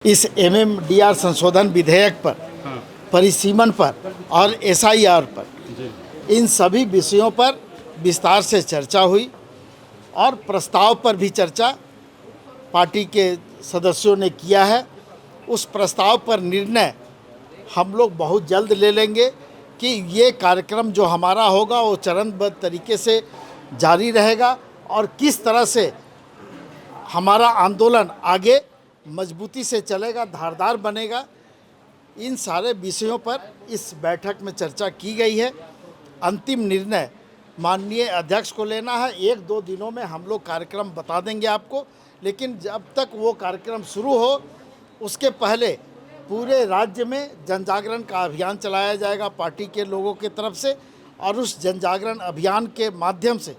इस एमएमडीआर संशोधन विधेयक पर, परिसीमन पर और एसआईआर पर, इन सभी विषयों पर विस्तार से चर्चा हुई और प्रस्ताव पर भी चर्चा पार्टी के सदस्यों ने किया है। उस प्रस्ताव पर निर्णय हम लोग बहुत जल्द ले लेंगे कि ये कार्यक्रम जो हमारा होगा वो चरणबद्ध तरीके से जारी रहेगा और किस तरह से हमारा आंदोलन आगे मजबूती से चलेगा, धारदार बनेगा। इन सारे विषयों पर इस बैठक में चर्चा की गई है। अंतिम निर्णय माननीय अध्यक्ष को लेना है। 1-2 दिनों में हम लोग कार्यक्रम बता देंगे आपको, लेकिन जब तक वो कार्यक्रम शुरू हो उसके पहले पूरे राज्य में जन जागरण का अभियान चलाया जाएगा पार्टी के लोगों की तरफ से, और उस जन जागरण अभियान के माध्यम से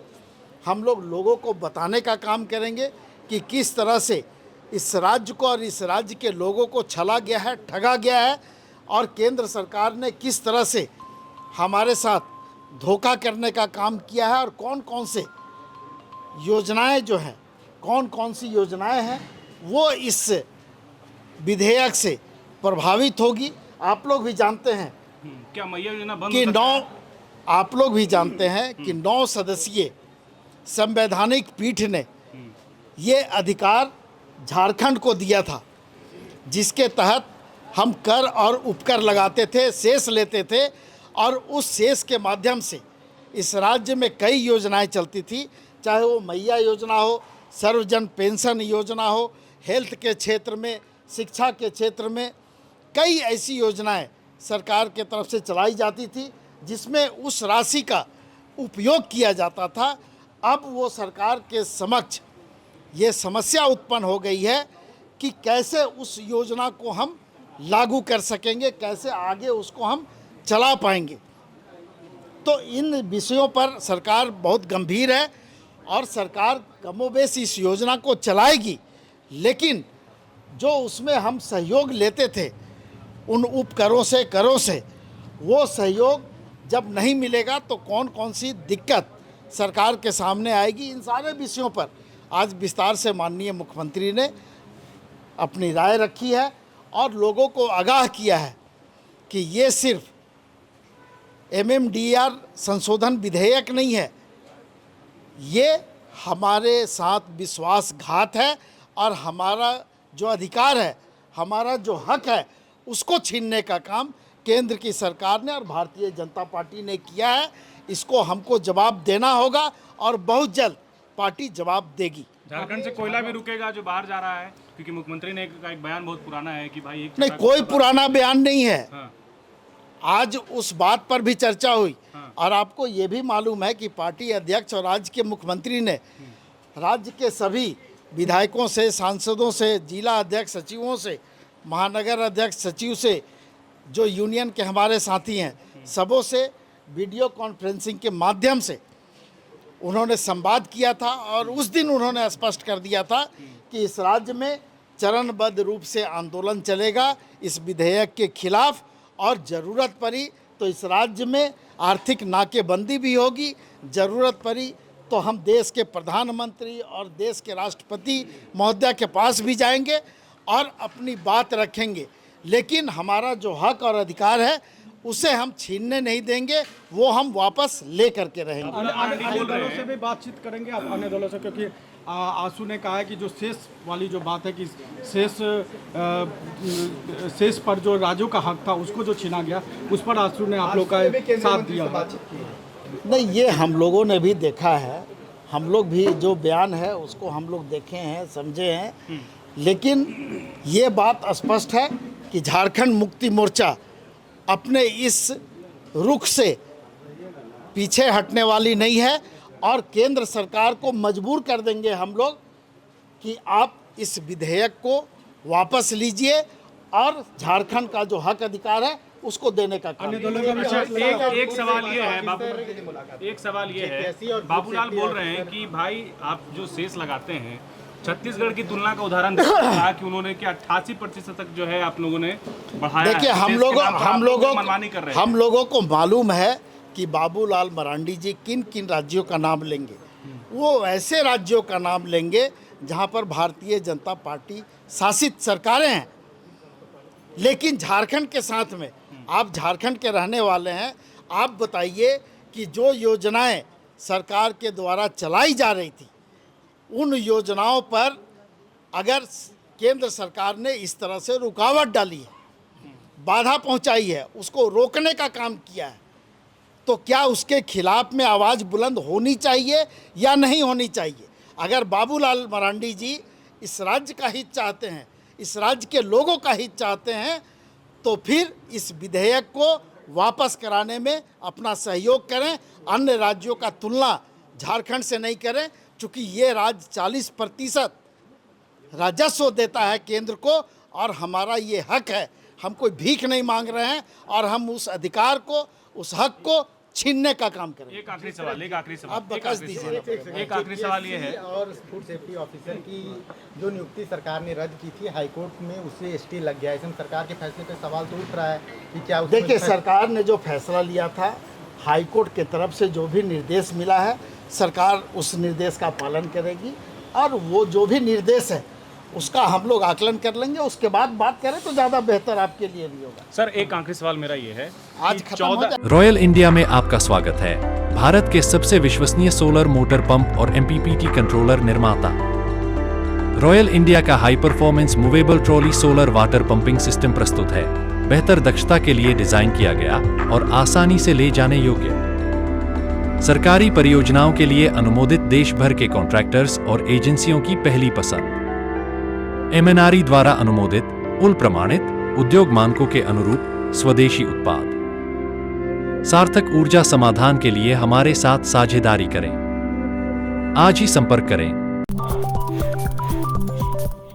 हम लोग लोगों को बताने का काम करेंगे कि किस तरह से इस राज्य को और इस राज्य के लोगों को छला गया है, ठगा गया है, और केंद्र सरकार ने किस तरह से हमारे साथ धोखा करने का काम किया है, और कौन कौन से योजनाएं जो हैं, कौन कौन सी योजनाएं हैं वो इस विधेयक से प्रभावित होगी। आप लोग भी जानते हैं क्या मैया योजना बंद कि 9 सदस्यीय संवैधानिक पीठ ने ये अधिकार झारखंड को दिया था, जिसके तहत हम कर और उपकर लगाते थे, सेस लेते थे, और उस सेस के माध्यम से इस राज्य में कई योजनाएं चलती थी, चाहे वो मैया योजना हो, सर्वजन पेंशन योजना हो, हेल्थ के क्षेत्र में, शिक्षा के क्षेत्र में कई ऐसी योजनाएं सरकार के तरफ से चलाई जाती थी जिसमें उस राशि का उपयोग किया जाता था। अब वो सरकार के समक्ष ये समस्या उत्पन्न हो गई है कि कैसे उस योजना को हम लागू कर सकेंगे, कैसे आगे उसको हम चला पाएंगे। तो इन विषयों पर सरकार बहुत गंभीर है और सरकार कमोबेश इस योजना को चलाएगी, लेकिन जो उसमें हम सहयोग लेते थे उन उपकरों से, करों से, वो सहयोग जब नहीं मिलेगा तो कौन कौन सी दिक्कत सरकार के सामने आएगी। इन सारे विषयों पर आज विस्तार से माननीय मुख्यमंत्री ने अपनी राय रखी है और लोगों को आगाह किया है कि ये सिर्फ एमएमडीआर संशोधन विधेयक नहीं है, ये हमारे साथ विश्वासघात है और हमारा जो अधिकार है, हमारा जो हक है, उसको छीनने का काम केंद्र की सरकार ने और भारतीय जनता पार्टी ने किया है। इसको हमको जवाब देना होगा और बहुत जल्द पार्टी जवाब देगी। झारखंड से कोयला भी रुकेगा जो बाहर जा रहा है, क्योंकि मुख्यमंत्री ने का एक बयान बहुत पुराना है कि भाई नहीं, कोई पुराना बयान नहीं है। हाँ। आज उस बात पर भी चर्चा हुई। हाँ। और आपको ये भी मालूम है कि पार्टी अध्यक्ष और राज्य के मुख्यमंत्री ने राज्य के सभी विधायकों से, सांसदों से, जिला अध्यक्ष सचिवों से, महानगर अध्यक्ष सचिव से, जो यूनियन के हमारे साथी हैं, सबों से वीडियो कॉन्फ्रेंसिंग के माध्यम से उन्होंने संवाद किया था और उस दिन उन्होंने स्पष्ट कर दिया था कि इस राज्य में चरणबद्ध रूप से आंदोलन चलेगा इस विधेयक के खिलाफ, और ज़रूरत पड़ी तो इस राज्य में आर्थिक नाकेबंदी भी होगी, ज़रूरत पड़ी तो हम देश के प्रधानमंत्री और देश के राष्ट्रपति महोदय के पास भी जाएंगे और अपनी बात रखेंगे, लेकिन हमारा जो हक और अधिकार है उसे हम छीनने नहीं देंगे, वो हम वापस ले करके रहेंगे। अन्य दलों से भी बातचीत करेंगे आप, अन्य दलों से, क्योंकि आंसू ने कहा है कि जो शेष वाली जो बात है कि शेष पर जो राज्यों का हक था उसको जो छीना गया, उस पर आंसू ने आप लोग का साथ दिया। नहीं, ये हम लोगों ने भी देखा है, हम लोग भी जो बयान है उसको हम लोग देखे हैं, समझे हैं, लेकिन ये बात स्पष्ट है कि झारखंड मुक्ति मोर्चा अपने इस रुख से पीछे हटने वाली नहीं है और केंद्र सरकार को मजबूर कर देंगे हम लोग कि आप इस विधेयक को वापस लीजिए और झारखंड का जो हक अधिकार है उसको देने का काम। एक सवाल ये है, बाबूलाल बोल रहे हैं कि भाई आप जो सेस लगाते हैं, छत्तीसगढ़ की तुलना का उदाहरण कहा कि उन्होंने कि 88% तक जो है आप लोगों ने बढ़ाया। देखिए, हम लोगों को मालूम है कि बाबूलाल मरांडी जी किन किन राज्यों का नाम लेंगे। वो ऐसे राज्यों का नाम लेंगे जहां पर भारतीय जनता पार्टी शासित सरकारें हैं, लेकिन झारखंड के साथ में, आप झारखंड के रहने वाले हैं, आप बताइए कि जो योजनाएं सरकार के द्वारा चलाई जा रही थी, उन योजनाओं पर अगर केंद्र सरकार ने इस तरह से रुकावट डाली है, बाधा पहुंचाई है, उसको रोकने का काम किया है, तो क्या उसके खिलाफ में आवाज़ बुलंद होनी चाहिए या नहीं होनी चाहिए? अगर बाबूलाल मरांडी जी इस राज्य का हित चाहते हैं, इस राज्य के लोगों का हित चाहते हैं, तो फिर इस विधेयक को वापस कराने में अपना सहयोग करें। अन्य राज्यों का तुलना झारखंड से नहीं करें, चूँकि ये राज्य 40% राजस्व देता है केंद्र को, और हमारा ये हक है। हम कोई भीख नहीं मांग रहे हैं, और हम उस अधिकार को, उस हक को छीनने का काम करेंगे। एक आखिरी सवाल आप बता दीजिए। एक आखिरी सवाल ये है, और फूड सेफ्टी ऑफिसर की जो नियुक्ति सरकार ने रद्द की थी, हाईकोर्ट में उसे स्टे लग गया है। इसमें सरकार के फैसले पे सवाल तो उठ रहा है कि क्या उसमें देखिए, सरकार ने जो फैसला लिया था, हाईकोर्ट की तरफ से जो भी निर्देश मिला है, सरकार उस निर्देश का पालन करेगी, और वो जो भी निर्देश है उसका हम लोग आकलन कर लेंगे, उसके बाद बात करें तो ज़्यादा बेहतर आपके लिए भी होगा। सर एक आखिरी सवाल मेरा ये है, आज खत्म हो जाए। रॉयल इंडिया में आपका स्वागत है। भारत के सबसे विश्वसनीय सोलर मोटर पंप और MPPT कंट्रोलर निर्माता। रॉयल इंडिया का high performance movable trolley solar water pumping system प्रस्तुत है। बेहतर दक्षता के लिए डिजाइन किया गया और आसानी से ले जाने योग्य। सरकारी परियोजनाओं के लिए अनुमोदित देश भर के कॉन्ट्रैक्टर्स और एजेंसियों की पहली पसंद। MNRE द्वारा अनुमोदित, उल प्रमाणित, उद्योग मानकों के अनुरूप स्वदेशी उत्पाद। सार्थक ऊर्जा समाधान के लिए हमारे साथ साझेदारी करें। आज ही संपर्क करें।